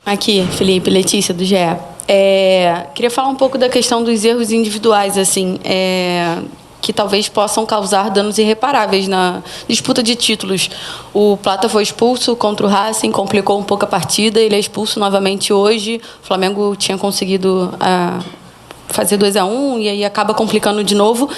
Aqui, Felipe, Letícia, do GE. Queria falar um pouco da questão dos erros individuais, assim, que talvez possam causar danos irreparáveis na disputa de títulos. O Plata foi expulso contra o Racing, complicou um pouco a partida, ele é expulso novamente hoje. O Flamengo tinha conseguido fazer 2-1 e aí acaba complicando de novo.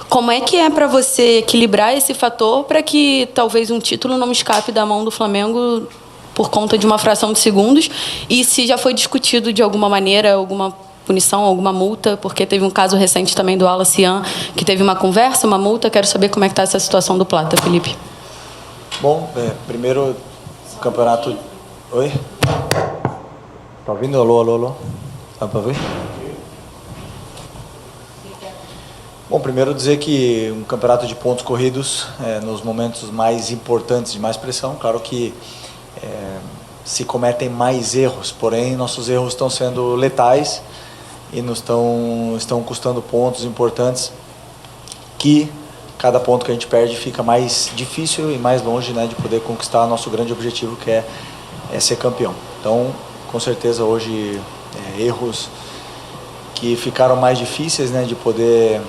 Como é que é para você equilibrar esse fator para que talvez um título não escape da mão do Flamengo por conta de uma fração de segundos? E se já foi discutido de alguma maneira, alguma punição, alguma multa, porque teve um caso recente também do Alacian, que teve uma conversa, uma multa. Quero saber como é que está essa situação do Plata, Felipe. Bom, primeiro, campeonato... Oi? Tá ouvindo? Alô, alô, alô? Dá para ver? Bom, primeiro dizer que um campeonato de pontos corridos, nos momentos mais importantes, de mais pressão, claro que se cometem mais erros, porém nossos erros estão sendo letais e nos estão custando pontos importantes, que cada ponto que a gente perde fica mais difícil e mais longe, né, de poder conquistar nosso grande objetivo, que é ser campeão. Então, com certeza hoje erros que ficaram mais difíceis, né, de poder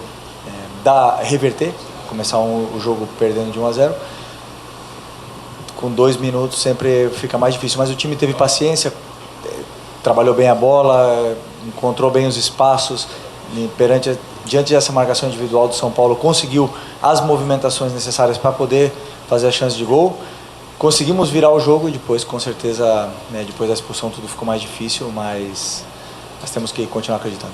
reverter, começar o jogo perdendo de 1-0. Com 2 minutos sempre fica mais difícil, mas o time teve paciência, trabalhou bem a bola, encontrou bem os espaços, e diante dessa marcação individual do São Paulo, conseguiu as movimentações necessárias para poder fazer a chance de gol. Conseguimos virar o jogo e depois, com certeza, né, depois da expulsão tudo ficou mais difícil, mas nós temos que continuar acreditando.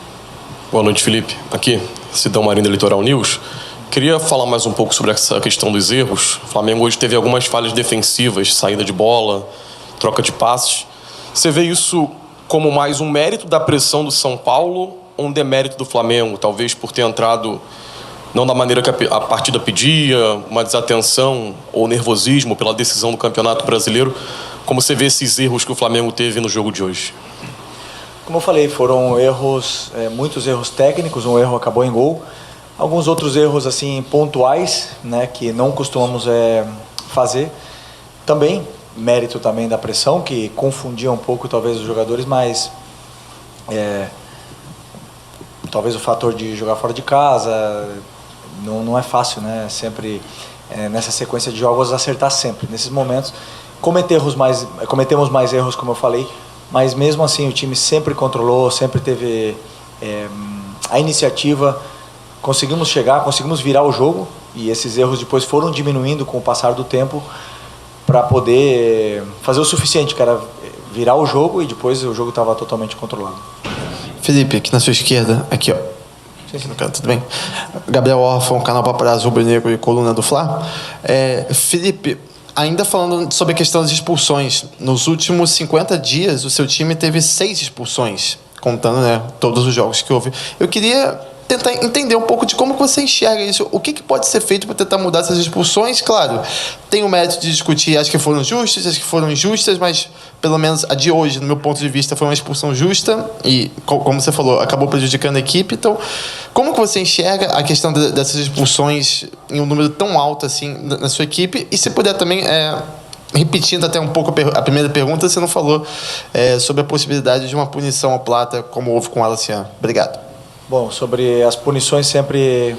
Boa noite, Felipe. Aqui, Sidão Marinho da Litoral News. Queria falar mais um pouco sobre essa questão dos erros. O Flamengo hoje teve algumas falhas defensivas, saída de bola, troca de passes. Você vê isso como mais um mérito da pressão do São Paulo ou um demérito do Flamengo? Talvez por ter entrado não da maneira que a partida pedia, uma desatenção ou nervosismo pela decisão do Campeonato Brasileiro. Como você vê esses erros que o Flamengo teve no jogo de hoje? Como eu falei, foram erros, muitos erros técnicos, um erro acabou em gol. Alguns outros erros assim pontuais, né, que não costumamos fazer. Também, mérito também da pressão, que confundia um pouco talvez os jogadores, mas talvez o fator de jogar fora de casa não é fácil, né? Sempre nessa sequência de jogos acertar sempre. Nesses momentos cometemos mais erros, como eu falei, mas mesmo assim o time sempre controlou, sempre teve a iniciativa. Conseguimos chegar, conseguimos virar o jogo e esses erros depois foram diminuindo com o passar do tempo para poder fazer o suficiente, que era virar o jogo, e depois o jogo estava totalmente controlado. Felipe, aqui na sua esquerda, aqui ó. Sim. Tudo bem? Gabriel Orfão, canal Paparazzo Rubro Negro e coluna do Fla. Felipe, ainda falando sobre a questão das expulsões, nos últimos 50 dias o seu time teve 6 expulsões, contando, né, todos os jogos que houve. Eu queria tentar entender um pouco de como você enxerga isso. O que pode ser feito para tentar mudar essas expulsões? Claro, tem o mérito de discutir, acho que foram justas, acho que foram injustas, mas pelo menos a de hoje, no meu ponto de vista, foi uma expulsão justa e, como você falou, acabou prejudicando a equipe. Então, como que você enxerga a questão dessas expulsões em um número tão alto assim na sua equipe? E se puder também, repetindo até um pouco a primeira pergunta, você não falou sobre a possibilidade de uma punição ao Plata, como houve com o Alacian. Obrigado. Bom, sobre as punições sempre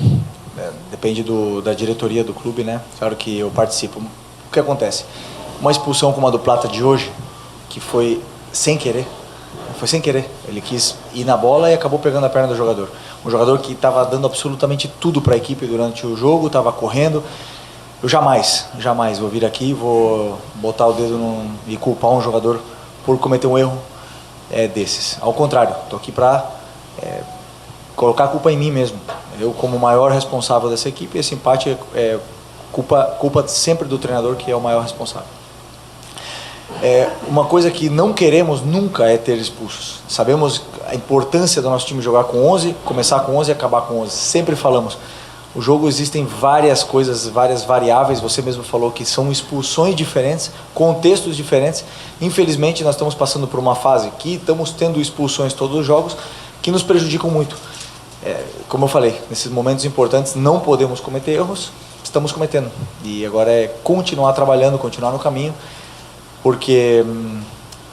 depende da diretoria do clube, né? Claro que eu participo. O que acontece? Uma expulsão como a do Plata de hoje, que foi sem querer, ele quis ir na bola e acabou pegando a perna do jogador. Um jogador que estava dando absolutamente tudo para a equipe durante o jogo, estava correndo. Eu jamais vou vir aqui e vou botar o dedo e culpar um jogador por cometer um erro desses. Ao contrário, estou aqui para colocar a culpa em mim mesmo. Eu, como o maior responsável dessa equipe, esse empate é culpa sempre do treinador, que é o maior responsável. Uma coisa que não queremos nunca é ter expulsos. Sabemos a importância do nosso time jogar com 11, começar com 11 e acabar com 11. Sempre falamos. O jogo existem várias coisas, várias variáveis. Você mesmo falou que são expulsões diferentes, contextos diferentes. Infelizmente, nós estamos passando por uma fase que estamos tendo expulsões todos os jogos, que nos prejudicam muito. Como eu falei, nesses momentos importantes não podemos cometer erros, estamos cometendo. E agora é continuar trabalhando, continuar no caminho, porque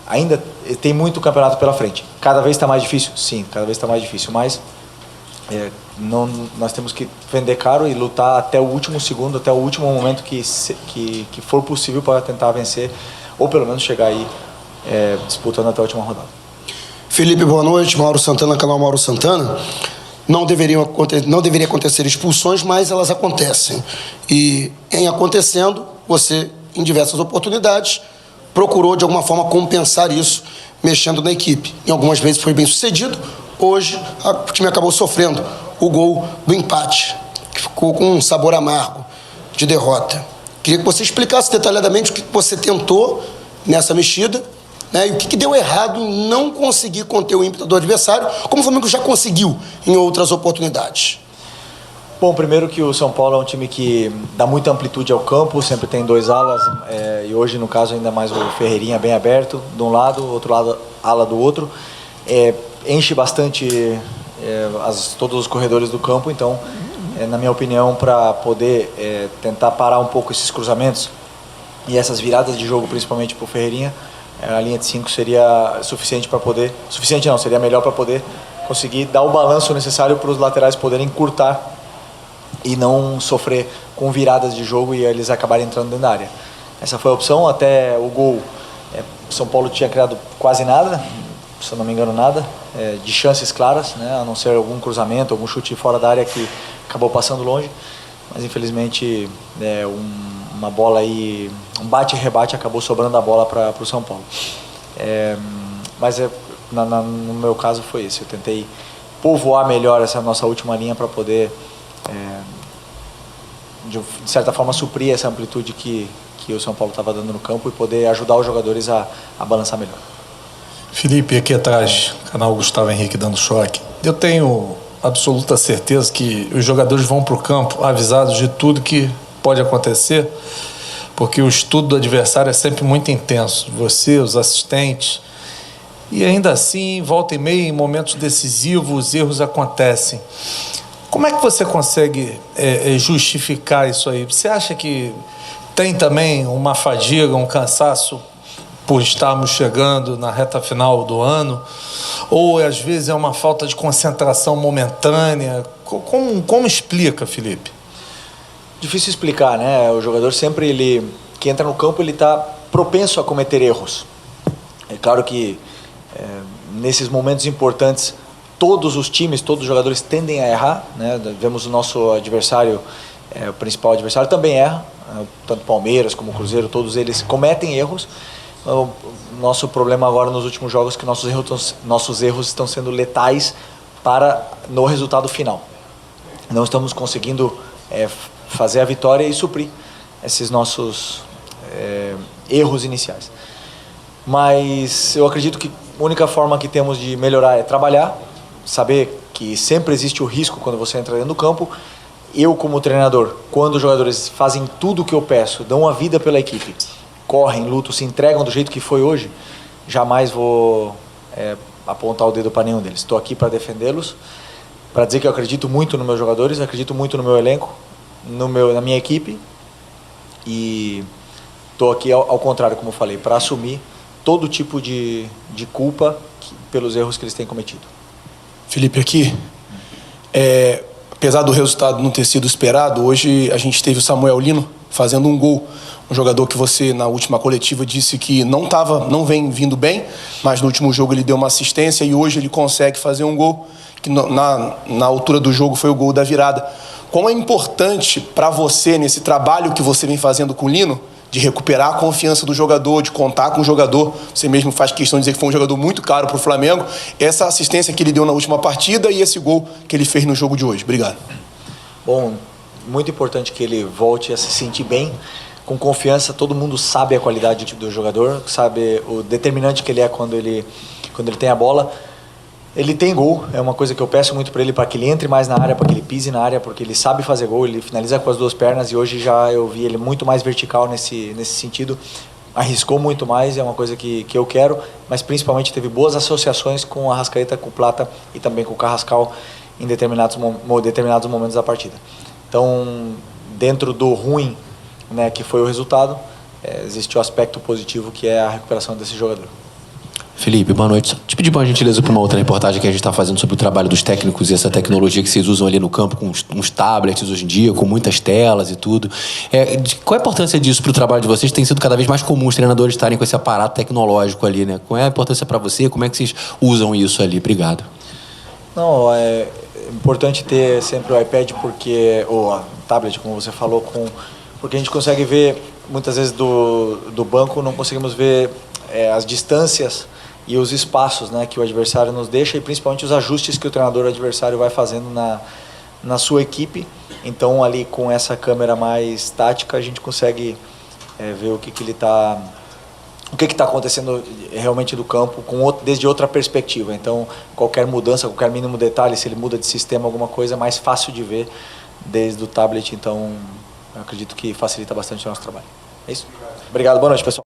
ainda tem muito campeonato pela frente. Cada vez está mais difícil? Sim, cada vez está mais difícil, mas nós temos que vender caro e lutar até o último segundo, até o último momento que for possível para tentar vencer, ou pelo menos chegar aí disputando até a última rodada. Felipe, boa noite. Mauro Santana, canal Mauro Santana. Não deveria acontecer expulsões, mas elas acontecem. E em acontecendo, você, em diversas oportunidades, procurou de alguma forma compensar isso, mexendo na equipe. Em algumas vezes foi bem sucedido. Hoje, o time acabou sofrendo o gol do empate, que ficou com um sabor amargo de derrota. Queria que você explicasse detalhadamente o que você tentou nessa mexida, né, e o que deu errado em não conseguir conter o ímpeto do adversário, como o Flamengo já conseguiu em outras oportunidades. Bom, primeiro que o São Paulo é um time que dá muita amplitude ao campo, sempre tem 2 alas, e hoje, no caso, ainda mais o Ferreirinha bem aberto, de um lado, outro lado, ala do outro. Enche bastante todos os corredores do campo, então, na minha opinião, para poder tentar parar um pouco esses cruzamentos e essas viradas de jogo, principalmente para o Ferreirinha, a linha de 5 seria suficiente para poder... Suficiente não, seria melhor para poder conseguir dar o balanço necessário para os laterais poderem encurtar e não sofrer com viradas de jogo e eles acabarem entrando dentro da área. Essa foi a opção, até o gol. São Paulo tinha criado quase nada, se eu não me engano nada, de chances claras, né, a não ser algum cruzamento, algum chute fora da área que acabou passando longe, mas infelizmente uma bola aí, um bate e rebate, acabou sobrando a bola para o São Paulo. Mas no meu caso foi isso, eu tentei povoar melhor essa nossa última linha para poder, de certa forma, suprir essa amplitude que o São Paulo estava dando no campo e poder ajudar os jogadores a balançar melhor. Felipe, aqui atrás, canal Gustavo Henrique dando choque. Eu tenho absoluta certeza que os jogadores vão para o campo avisados de tudo que pode acontecer, porque o estudo do adversário é sempre muito intenso. Você, os assistentes, e ainda assim, volta e meia, em momentos decisivos, erros acontecem. Como é que você consegue justificar isso aí? Você acha que tem também uma fadiga, um cansaço por estarmos chegando na reta final do ano? Ou às vezes é uma falta de concentração momentânea? Como explica, Felipe? Difícil explicar, né? O jogador sempre, que entra no campo, ele está propenso a cometer erros. É claro que nesses momentos importantes, todos os times, todos os jogadores tendem a errar, né? Vemos o nosso adversário, o principal adversário também erra, tanto Palmeiras como Cruzeiro, todos eles cometem erros. O nosso problema agora nos últimos jogos é que nossos erros estão sendo letais no resultado final. Não estamos conseguindo fazer a vitória e suprir esses nossos erros iniciais. Mas eu acredito que a única forma que temos de melhorar é trabalhar, saber que sempre existe o risco quando você entra dentro do campo. Eu, como treinador, quando os jogadores fazem tudo o que eu peço, dão a vida pela equipe, correm, lutam, se entregam do jeito que foi hoje, jamais vou apontar o dedo para nenhum deles. Estou aqui para defendê-los, para dizer que eu acredito muito nos meus jogadores, acredito muito no meu elenco, na minha equipe, e estou aqui ao contrário, como eu falei, para assumir todo tipo de culpa pelos erros que eles têm cometido. Felipe, aqui, apesar do resultado não ter sido esperado, hoje a gente teve o Samuel Lino fazendo um gol, um jogador que você na última coletiva disse que não vem vindo bem, mas no último jogo ele deu uma assistência e hoje ele consegue fazer um gol, que na altura do jogo foi o gol da virada. Quão é importante para você, nesse trabalho que você vem fazendo com o Lino, de recuperar a confiança do jogador, de contar com o jogador, você mesmo faz questão de dizer que foi um jogador muito caro para o Flamengo, essa assistência que ele deu na última partida e esse gol que ele fez no jogo de hoje. Obrigado. Bom, muito importante que ele volte a se sentir bem, com confiança. Todo mundo sabe a qualidade do jogador, sabe o determinante que ele é quando ele tem a bola. Ele tem gol, é uma coisa que eu peço muito para ele, para que ele entre mais na área, para que ele pise na área, porque ele sabe fazer gol, ele finaliza com as 2 pernas, e hoje já eu vi ele muito mais vertical nesse sentido, arriscou muito mais, é uma coisa que eu quero, mas principalmente teve boas associações com o Arrascaeta, com o Plata e também com o Carrascal em determinados momentos da partida. Então, dentro do ruim, né, que foi o resultado, existe o aspecto positivo, que é a recuperação desse jogador. Felipe, boa noite. Te pedir uma gentileza para uma outra reportagem que a gente está fazendo sobre o trabalho dos técnicos e essa tecnologia que vocês usam ali no campo com uns tablets hoje em dia, com muitas telas e tudo. Qual a importância disso para o trabalho de vocês? Tem sido cada vez mais comum os treinadores estarem com esse aparato tecnológico ali, né? Qual é a importância para você? Como é que vocês usam isso ali? Obrigado. Não, é importante ter sempre o iPad ou a tablet, como você falou, porque a gente consegue ver, muitas vezes do banco não conseguimos ver as distâncias e os espaços, né, que o adversário nos deixa e principalmente os ajustes que o treinador adversário vai fazendo na sua equipe. Então ali com essa câmera mais tática a gente consegue ver o que está acontecendo realmente do campo desde outra perspectiva. Então qualquer mudança, qualquer mínimo detalhe, se ele muda de sistema, alguma coisa, é mais fácil de ver desde o tablet. Então eu acredito que facilita bastante o nosso trabalho. É isso. Obrigado, boa noite, pessoal.